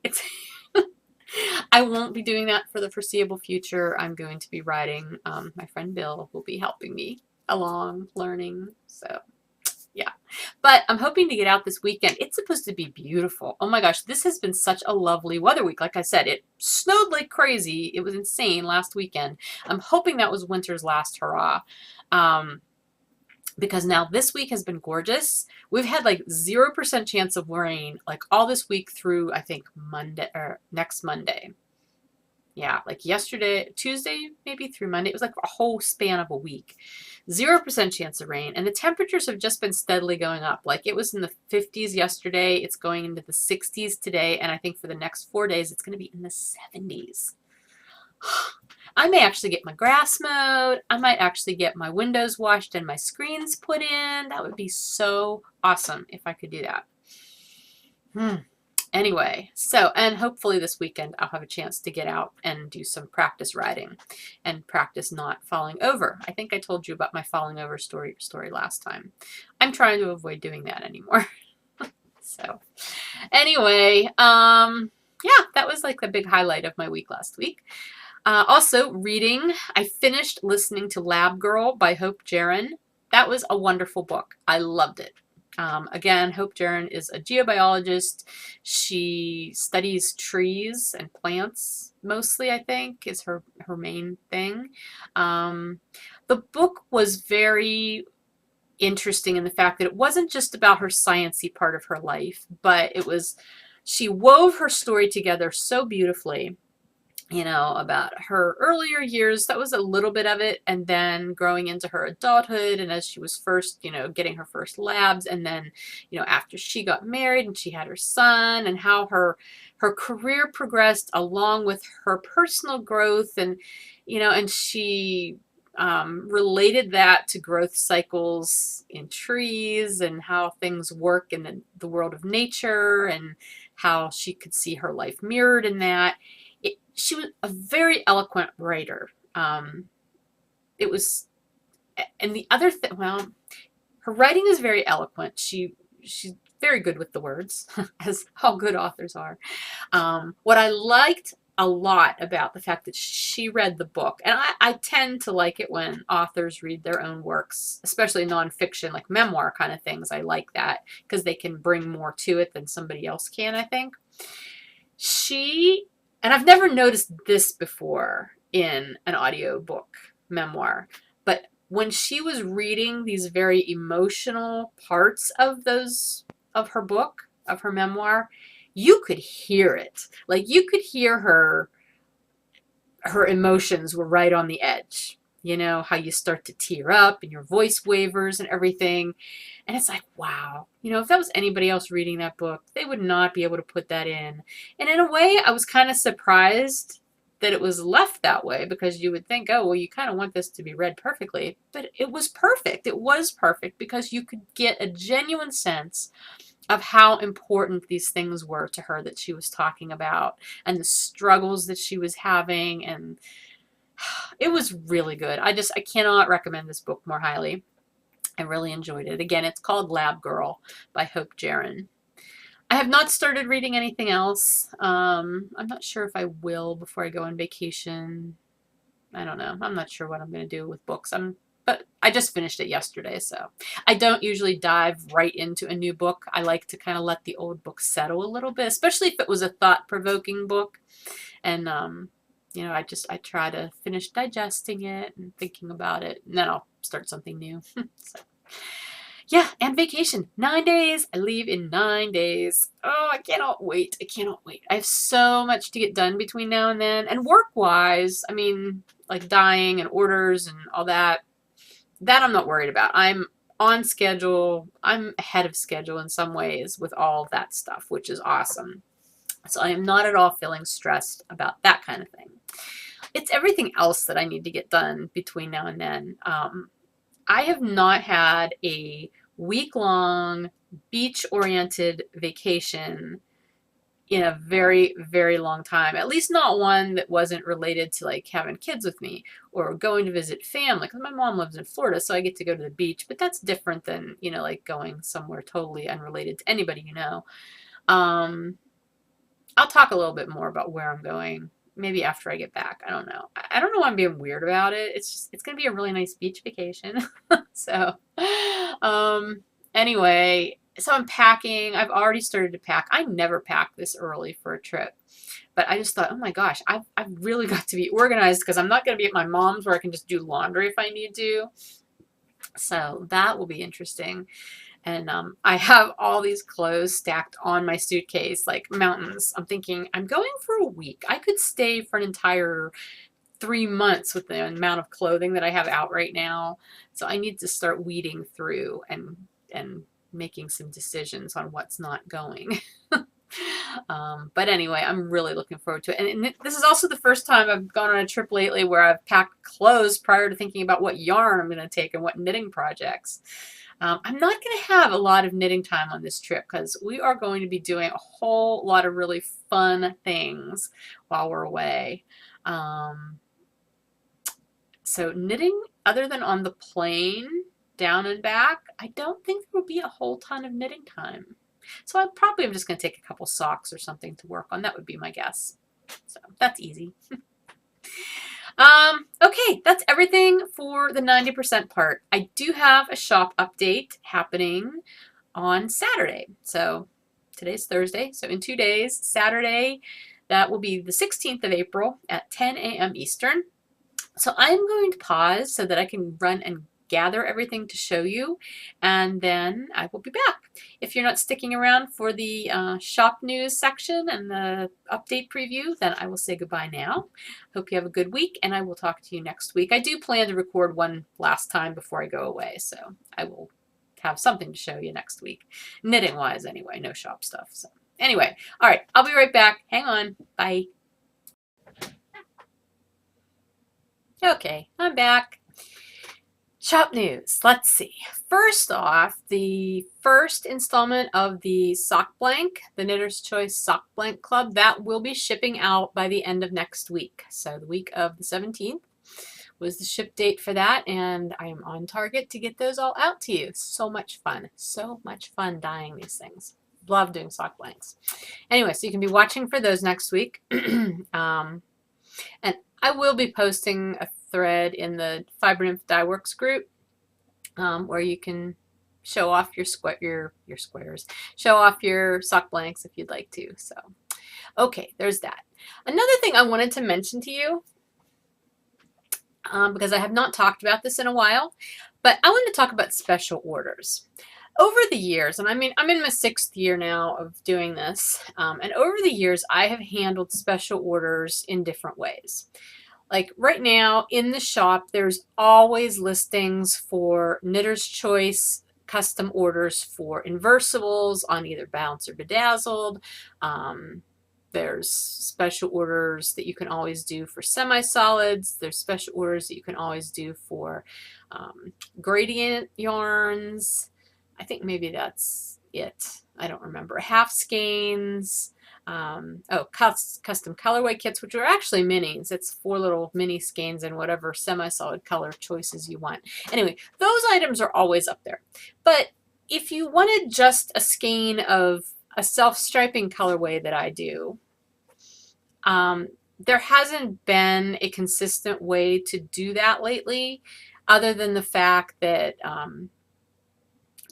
I won't be doing that for the foreseeable future. I'm going to be riding. My friend Bill will be helping me along, learning. So yeah, but I'm hoping to get out this weekend. It's supposed to be beautiful. Oh my gosh, this has been such a lovely weather week. Like I said, it snowed like crazy. It was insane last weekend. I'm hoping that was winter's last hurrah. Because now this week has been gorgeous. We've had like 0% chance of rain like all this week through, I think, Monday or next Monday. Yeah, like yesterday, Tuesday, maybe through Monday. It was like a whole span of a week. 0% chance of rain. And the temperatures have just been steadily going up. Like it was in the 50s yesterday. It's going into the 60s today. And I think for the next 4 days, it's going to be in the 70s. I may actually get my grass mowed. I might actually get my windows washed and my screens put in. That would be so awesome if I could do that. Anyway, so, and hopefully this weekend I'll have a chance to get out and do some practice riding and practice not falling over. I think I told you about my falling over story last time. I'm trying to avoid doing that anymore. So anyway, yeah, that was like the big highlight of my week last week. Also reading, I finished listening to Lab Girl by Hope Jaron. That was a wonderful book. I loved it. Again, Hope Jaron is a geobiologist. She studies trees and plants mostly, I think, is her main thing. The book was very interesting in the fact that it wasn't just about her sciencey part of her life, but it was, she wove her story together so beautifully. You know, about her earlier years, that was a little bit of it, and then growing into her adulthood, and as she was first, you know, getting her first labs, and then, you know, after she got married and she had her son, and how her career progressed along with her personal growth, and, you know, and she related that to growth cycles in trees and how things work in the world of nature, and how she could see her life mirrored in that. She was a very eloquent writer. It was, and the other thing, well, her writing is very eloquent. She's very good with the words, as all good authors are. What I liked a lot about the fact that she read the book, and I tend to like it when authors read their own works, especially nonfiction, like memoir kind of things. I like that because they can bring more to it than somebody else can, I think. And I've never noticed this before in an audiobook memoir, but when she was reading these very emotional parts of her book, of her memoir, you could hear it. Like you could hear her emotions were right on the edge. You know, how you start to tear up and your voice wavers and everything. And it's like, wow, you know, if that was anybody else reading that book, they would not be able to put that in. And in a way, I was kind of surprised that it was left that way, because you would think, oh, well, you kind of want this to be read perfectly. But it was perfect. It was perfect because you could get a genuine sense of how important these things were to her that she was talking about, and the struggles that she was having. And it was really good. I cannot recommend this book more highly. I really enjoyed it. Again, it's called Lab Girl by Hope Jaron. I have not started reading anything else. I'm not sure if I will before I go on vacation. I don't know. I'm not sure what I'm going to do with books. But I just finished it yesterday, so I don't usually dive right into a new book. I like to kind of let the old book settle a little bit, especially if it was a thought-provoking book. And you know, I try to finish digesting it and thinking about it, and then I'll start something new. So, Yeah, and vacation. 9 days. I leave in 9 days. Oh, I cannot wait. I cannot wait. I have so much to get done between now and then. And work-wise, I mean, like dyeing and orders and all that, that I'm not worried about. I'm on schedule. I'm ahead of schedule in some ways with all of that stuff, which is awesome. So I am not at all feeling stressed about that kind of thing. It's everything else that I need to get done between now and then. I have not had a week-long beach-oriented vacation in a very, very long time. At least not one that wasn't related to like having kids with me or going to visit family. Because my mom lives in Florida, so I get to go to the beach. But that's different than, you know, like going somewhere totally unrelated to anybody you know. I'll talk a little bit more about where I'm going maybe after I get back. I don't know. I don't know why I'm being weird about it. It's just, it's going to be a really nice beach vacation. So, anyway, so I'm packing. I've already started to pack. I never pack this early for a trip. But I just thought, oh my gosh, I've really got to be organized because I'm not going to be at my mom's where I can just do laundry if I need to. So that will be interesting. And I have all these clothes stacked on my suitcase like mountains. I'm thinking, I'm going for a week. I could stay for an entire 3 months with the amount of clothing that I have out right now. So I need to start weeding through and making some decisions on what's not going. But anyway, I'm really looking forward to it. And this is also the first time I've gone on a trip lately where I've packed clothes prior to thinking about what yarn I'm going to take and what knitting projects. I'm not going to have a lot of knitting time on this trip because we are going to be doing a whole lot of really fun things while we're away. So knitting, other than on the plane down and back, I don't think there will be a whole ton of knitting time. So I probably am just going to take a couple socks or something to work on. That would be my guess. So that's easy. Okay, that's everything for the 90% part. I do have a shop update happening on Saturday. So today's Thursday, so in 2 days, Saturday, that will be the 16th of April at 10 a.m. Eastern. So I'm going to pause so that I can run and gather everything to show you, and then I will be back. If you're not sticking around for the shop news section and the update preview, then I will say goodbye now. Hope you have a good week, and I will talk to you next week. I do plan to record one last time before I go away, so I will have something to show you next week. Knitting wise anyway, no shop stuff. So anyway, all right, I'll be right back. Hang on. Bye. Okay, I'm back. Shop news. Let's see. First off, the first installment of the sock blank, the Knitter's Choice Sock Blank Club, that will be shipping out by the end of next week. So the week of the 17th was the ship date for that, and I am on target to get those all out to you. So much fun. So much fun dyeing these things. Love doing sock blanks. Anyway, so you can be watching for those next week. And I will be posting a thread in the Fiber Nymph Dye Works group where you can show off your squares, show off your sock blanks if you'd like to. So, okay, there's that. Another thing I wanted to mention to you, because I have not talked about this in a while, but I want to talk about special orders. Over the years, and I mean, I'm in my 6th year now of doing this, and over the years, I have handled special orders in different ways. Like right now in the shop, there's always listings for Knitter's Choice custom orders for inversibles on either Bounce or Bedazzled. There's special orders that you can always do for semi-solids. There's special orders that you can always do for gradient yarns. I think maybe that's it. I don't remember. Half skeins. Custom colorway kits, which are actually minis. It's 4 little mini skeins and whatever semi-solid color choices you want. Anyway, those items are always up there. But if you wanted just a skein of a self-striping colorway that I do, there hasn't been a consistent way to do that lately, other than the fact that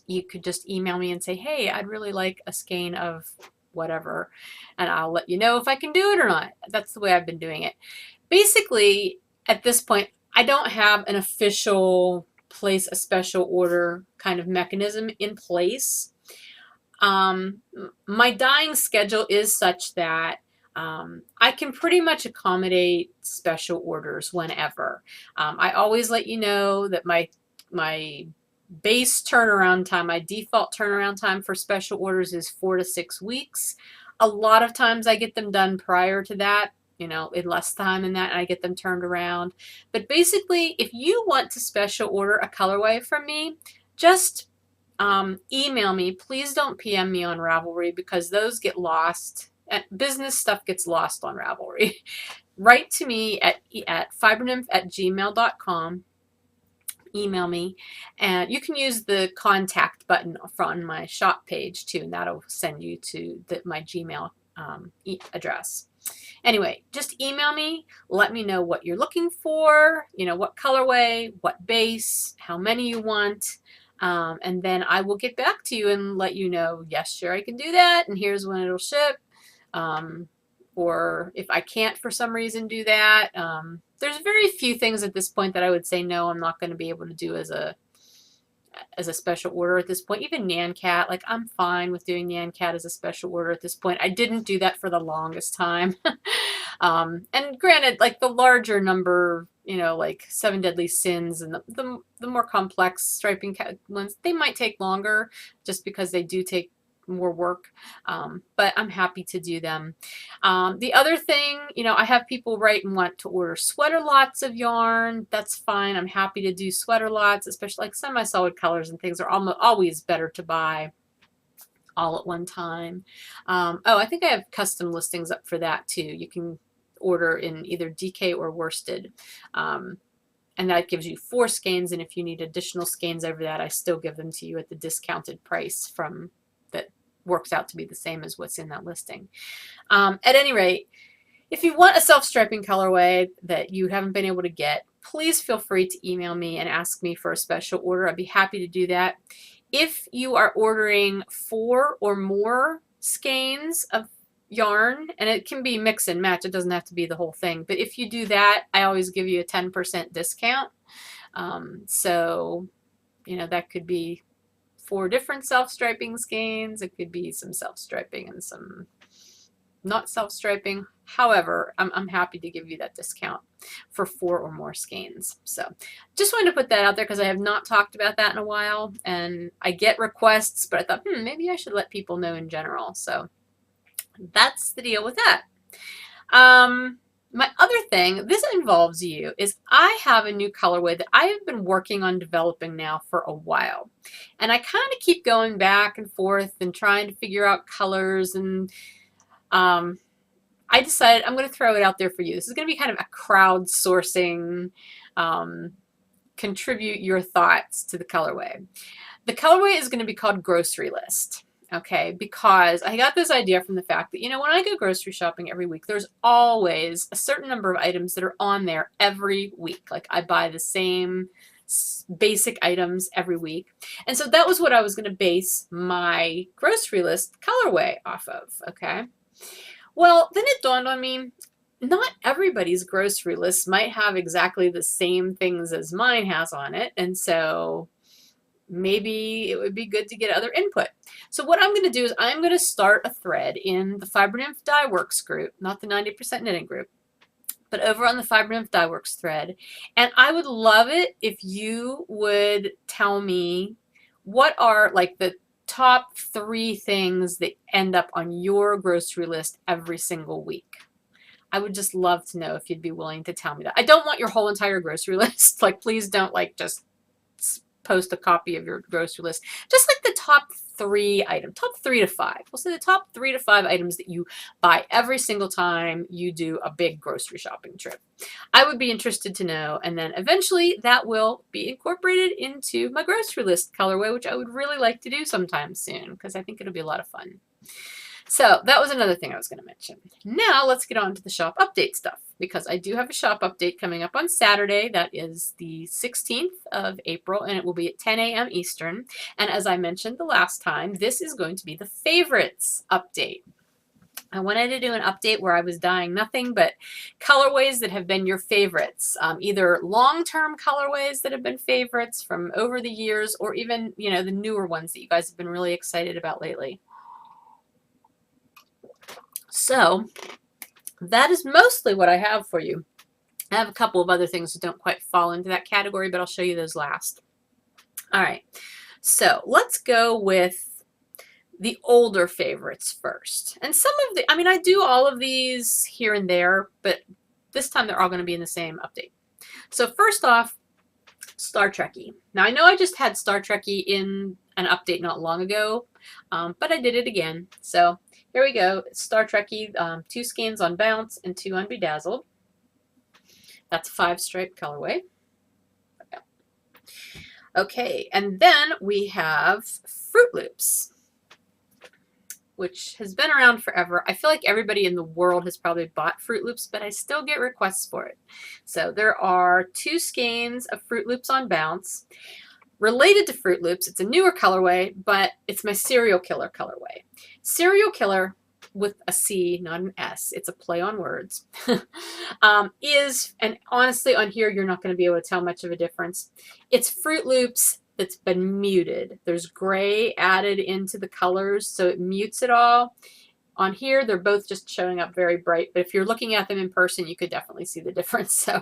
you could just email me and say, hey, I'd really like a skein of whatever, and I'll let you know if I can do it or not. That's the way I've been doing it. Basically, at this point, I don't have an official place a special order kind of mechanism in place. My dyeing schedule is such that I can pretty much accommodate special orders whenever. I always let you know that my base turnaround time, my default turnaround time for special orders is 4 to 6 weeks. A lot of times I get them done prior to that, you know, in less time than that, and I get them turned around. But basically, if you want to special order a colorway from me, just email me. Please don't PM me on Ravelry because those get lost. Business stuff gets lost on Ravelry. Write to me at fibernymph@gmail.com. Email me, and you can use the contact button on my shop page too, and that'll send you to my Gmail address. Anyway, just email me, let me know what you're looking for, you know, what colorway, what base, how many you want, and then I will get back to you and let you know, yes, sure, I can do that, and here's when it'll ship. Or if I can't for some reason do that, there's very few things at this point that I would say no, I'm not going to be able to do as a special order at this point. Even NanCat, like I'm fine with doing NanCat as a special order at this point. I didn't do that for the longest time. And granted, like the larger number, you know, like 7 Deadly Sins and the more complex striping ones, they might take longer just because they do take more work, but I'm happy to do them. The other thing, you know, I have people write and want to order sweater lots of yarn. That's fine. I'm happy to do sweater lots, especially like semi-solid colors and things are always better to buy all at one time. Oh, I think I have custom listings up for that too. You can order in either DK or worsted. And that gives you 4 skeins, and if you need additional skeins over that, I still give them to you at the discounted price from that works out to be the same as what's in that listing. At any rate, if you want a self-striping colorway that you haven't been able to get, please feel free to email me and ask me for a special order. I'd be happy to do that. If you are ordering 4 or more skeins of yarn, and it can be mix and match, it doesn't have to be the whole thing, but if you do that, I always give you a 10% discount. So, you know, that could be 4 different self-striping skeins. It could be some self-striping and some not self-striping. However, I'm happy to give you that discount for 4 or more skeins. So just wanted to put that out there because I have not talked about that in a while, and I get requests, but I thought, maybe I should let people know in general. So that's the deal with that. My other thing, this involves you, is I have a new colorway that I have been working on developing now for a while. And I kind of keep going back and forth and trying to figure out colors, and I decided I'm going to throw it out there for you. This is going to be kind of a crowdsourcing, contribute your thoughts to the colorway. The colorway is going to be called Grocery List. Okay, because I got this idea from the fact that, you know, when I go grocery shopping every week, there's always a certain number of items that are on there every week. Like I buy the same basic items every week. And so that was what I was going to base my grocery list colorway off of. Okay. Well, then it dawned on me, not everybody's grocery list might have exactly the same things as mine has on it. And so maybe it would be good to get other input. So what I'm going to do is I'm going to start a thread in the Fiber Nymph Dye Works group, not the 90% knitting group, but over on the Fiber Nymph Dye Works thread. And I would love it if you would tell me what are like the top 3 things that end up on your grocery list every single week. I would just love to know if you'd be willing to tell me that. I don't want your whole entire grocery list. Like, please don't like just post a copy of your grocery list. Just like the top 3 items, top 3 to 5. We'll say the top 3 to 5 items that you buy every single time you do a big grocery shopping trip. I would be interested to know, and then eventually that will be incorporated into my grocery list colorway, which I would really like to do sometime soon because I think it'll be a lot of fun. So that was another thing I was going to mention. Now let's get on to the shop update stuff, because I do have a shop update coming up on Saturday. That is the 16th of April, and it will be at 10 a.m. Eastern. And as I mentioned the last time, this is going to be the favorites update. I wanted to do an update where I was dyeing nothing but colorways that have been your favorites, either long-term colorways that have been favorites from over the years, or even, you know, the newer ones that you guys have been really excited about lately. So that is mostly what I have for you. I have a couple of other things that don't quite fall into that category, but I'll show you those last. All right, so let's go with the older favorites first. And some of the, I mean, I do all of these here and there, but this time they're all going to be in the same update. So first off, Star Trekkie. Now I know I just had Star Trekkie in an update not long ago, but I did it again. So here we go. Star Trekkie, 2 skeins on Bounce and 2 on Bedazzled. That's a 5-stripe colorway. Okay, and then we have Fruit Loops, which has been around forever. I feel like everybody in the world has probably bought Fruit Loops, but I still get requests for it. So there are 2 skeins of Fruit Loops on Bounce. Related to Fruit Loops, it's a newer colorway, but it's my Serial Killer colorway. Serial Killer, with a C, not an S, it's a play on words, is, and honestly on here you're not going to be able to tell much of a difference. It's Fruit Loops that's been muted. There's gray added into the colors, so it mutes it all. On here, they're both just showing up very bright, but if you're looking at them in person, you could definitely see the difference. So,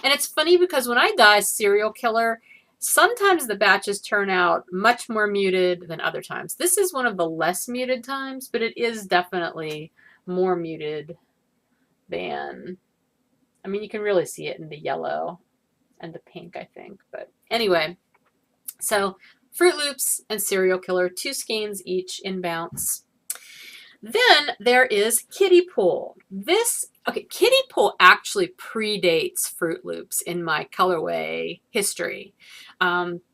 and it's funny because when I dye Serial Killer, sometimes the batches turn out much more muted than other times. This is one of the less muted times, but it is definitely more muted than, I mean, you can really see it in the yellow and the pink, I think. But anyway, so Fruit Loops and Serial Killer, 2 skeins each in Bounce. Then there is Kiddie Pool. Okay, Kiddie Pool actually predates Fruit Loops in my colorway history.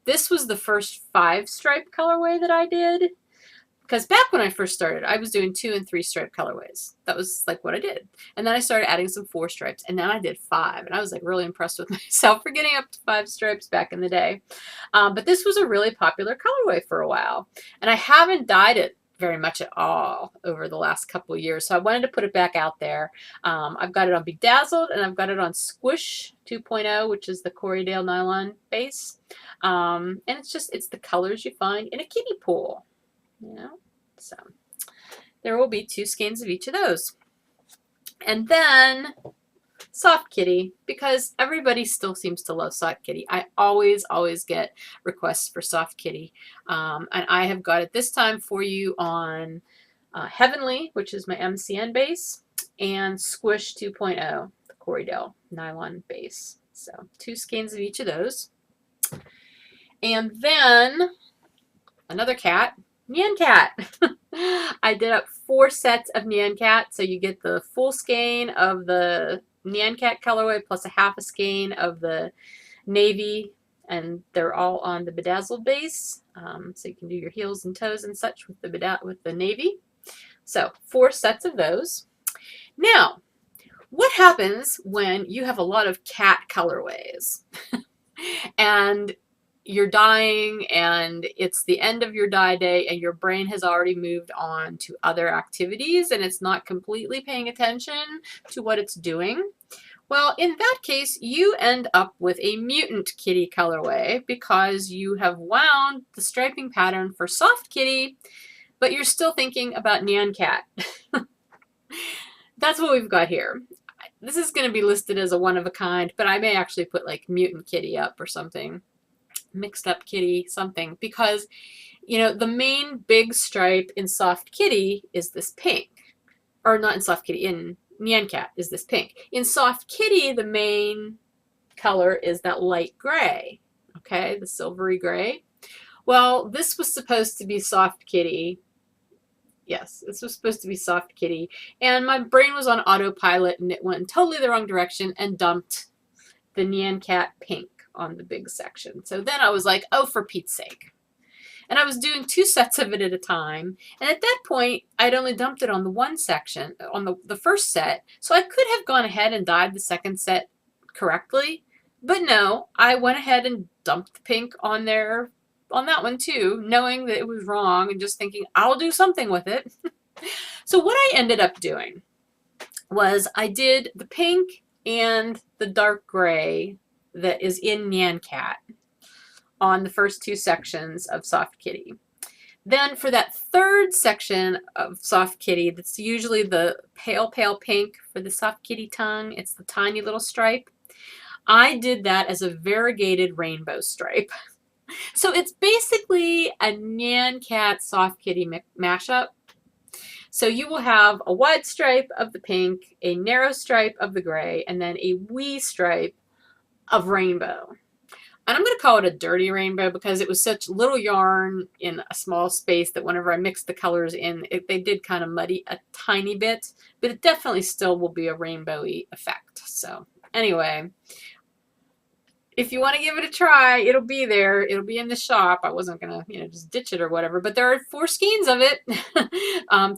This was the first 5-stripe colorway that I did, because back when I first started, I was doing 2 and 3-stripe colorways. That was like what I did. And then I started adding some 4 stripes, and then I did 5, and I was like really impressed with myself for getting up to 5 stripes back in the day. But this was a really popular colorway for a while, and I haven't dyed it very much at all over the last couple of years, so I wanted to put it back out there. I've got it on Bedazzled, and I've got it on Squish 2.0, which is the Corriedale nylon base, and it's the colors you find in a kiddie pool, you know. So there will be 2 skeins of each of those. And then Soft Kitty, because everybody still seems to love Soft Kitty. I always get requests for Soft Kitty. And I have got it this time for you on Heavenly, which is my MCN base, and Squish 2.0, the Corriedale nylon base. So 2 skeins of each of those. And then another cat, Nyan Cat. I did up 4 sets of Nyan Cat, so you get the full skein of the Nyan Cat colorway plus a half a skein of the navy, and they're all on the Bedazzled base, so you can do your heels and toes and such with the navy. So 4 sets of those. Now, what happens when you have a lot of cat colorways and you're dyeing and it's the end of your dye day and your brain has already moved on to other activities and it's not completely paying attention to what it's doing? Well, in that case, you end up with a Mutant Kitty colorway because you have wound the striping pattern for Soft Kitty, but you're still thinking about Nyan Cat. That's what we've got here. This is going to be listed as a one-of-a-kind, but I may actually put like Mutant Kitty up or something. Mixed up kitty, something, because, you know, the main big stripe in Soft Kitty is this pink. Or not in Soft Kitty, in Nyan Cat is this pink. In Soft Kitty, the main color is that light gray, okay, the silvery gray. Well, this was supposed to be Soft Kitty. Yes, this was supposed to be Soft Kitty, and my brain was on autopilot and it went in totally the wrong direction and dumped the Nyan Cat pink on the big section. So then I was like, oh, for Pete's sake. And I was doing 2 sets of it at a time, and at that point I'd only dumped it on the one section, on the first set, so I could have gone ahead and dyed the second set correctly, but no, I went ahead and dumped the pink on there on that one too, knowing that it was wrong and just thinking I'll do something with it. So what I ended up doing was I did the pink and the dark gray that is in Nyan Cat on the first two sections of Soft Kitty. Then for that third section of Soft Kitty, that's usually the pale, pale pink for the Soft Kitty tongue. It's the tiny little stripe. I did that as a variegated rainbow stripe. So it's basically a Nyan Cat Soft Kitty mashup. So you will have a wide stripe of the pink, a narrow stripe of the gray, and then a wee stripe of rainbow. And I'm going to call it a dirty rainbow because it was such little yarn in a small space that whenever I mixed the colors in, they did kind of muddy a tiny bit, but it definitely still will be a rainbowy effect. So anyway, if you want to give it a try, it'll be there. It'll be in the shop. I wasn't going to, just ditch it or whatever, but there are 4 skeins of it.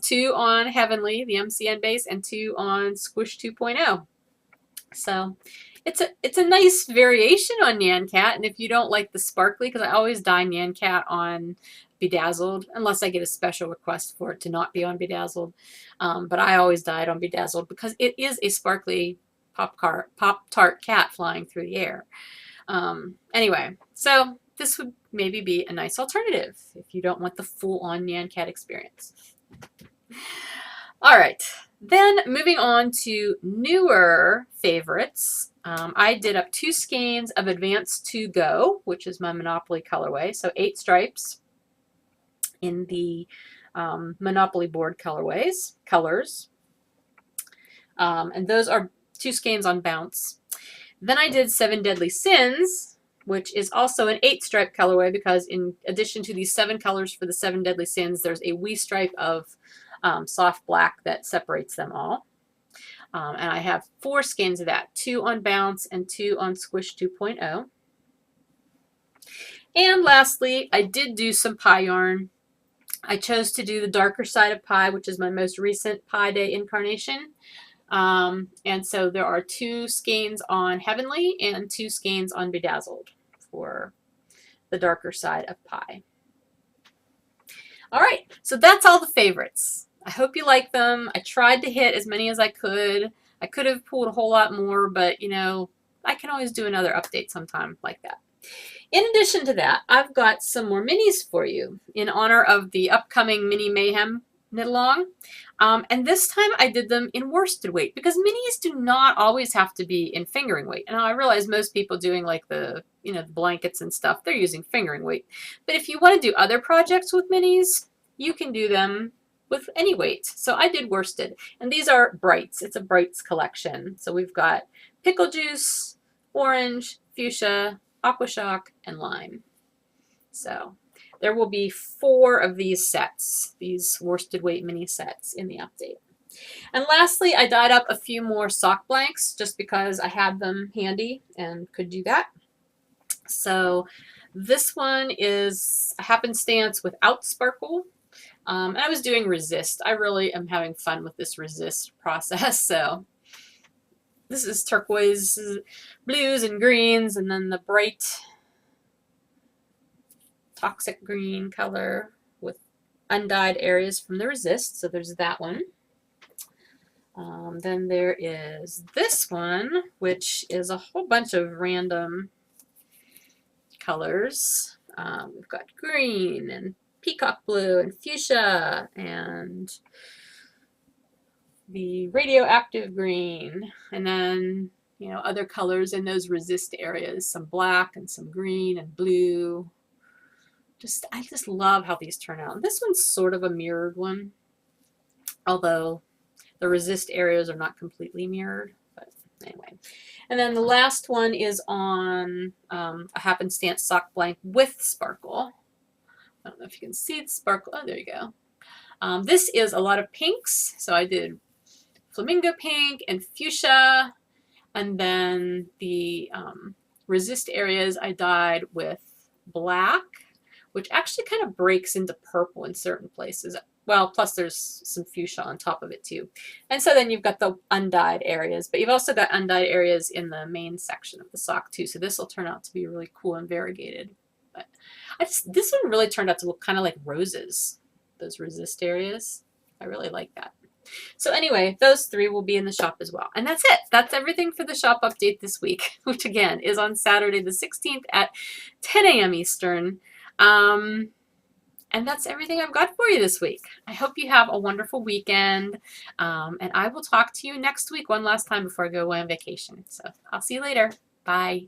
2 on Heavenly, the MCN base, and 2 on Squish 2.0. So it's a nice variation on Nyan Cat, and if you don't like the sparkly, because I always dye Nyan Cat on Bedazzled, unless I get a special request for it to not be on Bedazzled, but I always dye it on Bedazzled because it is a sparkly Pop-Tart cat flying through the air. Anyway, so this would maybe be a nice alternative if you don't want the full-on Nyan Cat experience. All right. Then moving on to newer favorites, I did up 2 skeins of Advanced 2 Go, which is my Monopoly colorway. So 8 stripes in the Monopoly board colors. And those are 2 skeins on Bounce. Then I did 7 Deadly Sins, which is also an 8 stripe colorway because in addition to these 7 colors for the 7 Deadly Sins, there's a wee stripe of soft black that separates them all. And I have 4 skeins of that, 2 on Bounce and 2 on Squish 2.0. And lastly, I did do some pie yarn. I chose to do the darker side of pie, which is my most recent Pie Day incarnation. And so there are 2 skeins on Heavenly and 2 skeins on Bedazzled for the darker side of pie. All right, so that's all the favorites. I hope you like them. I tried to hit as many as I could. I could have pulled a whole lot more, but I can always do another update sometime like that. In addition to that, I've got some more minis for you in honor of the upcoming Mini Mayhem knit along. And this time I did them in worsted weight because minis do not always have to be in fingering weight. And I realize most people doing like the blankets and stuff, they're using fingering weight. But if you want to do other projects with minis, you can do them with any weight. So I did worsted, and these are brights. It's a brights collection. So we've got pickle juice, orange, fuchsia, aqua shock, and lime. So there will be 4 of these sets, these worsted weight mini sets in the update. And lastly, I dyed up a few more sock blanks just because I had them handy and could do that. So this one is a happenstance without sparkle. And I was doing resist. I really am having fun with this resist process. So this is turquoise, blues and greens, and then the bright toxic green color with undyed areas from the resist. So there's that one. Then there is this one, which is a whole bunch of random colors. We've got green and peacock blue and fuchsia and the radioactive green, and then other colors in those resist areas, some black and some green and blue. I just love how these turn out. This one's sort of a mirrored one, although the resist areas are not completely mirrored, but anyway. And then the last one is on a happenstance sock blank with sparkle. I don't know if you can see the sparkle. Oh, there you go. This is a lot of pinks. So I did flamingo pink and fuchsia. And then the resist areas I dyed with black, which actually kind of breaks into purple in certain places. Well, plus there's some fuchsia on top of it too. And so then you've got the undyed areas, but you've also got undyed areas in the main section of the sock too. So this will turn out to be really cool and variegated. But this one really turned out to look kind of like roses, those resist areas. I really like that. So anyway, those 3 will be in the shop as well. And that's it. That's everything for the shop update this week, which again is on Saturday the 16th at 10 a.m. Eastern. And that's everything I've got for you this week. I hope you have a wonderful weekend. And I will talk to you next week one last time before I go away on vacation. So I'll see you later. Bye.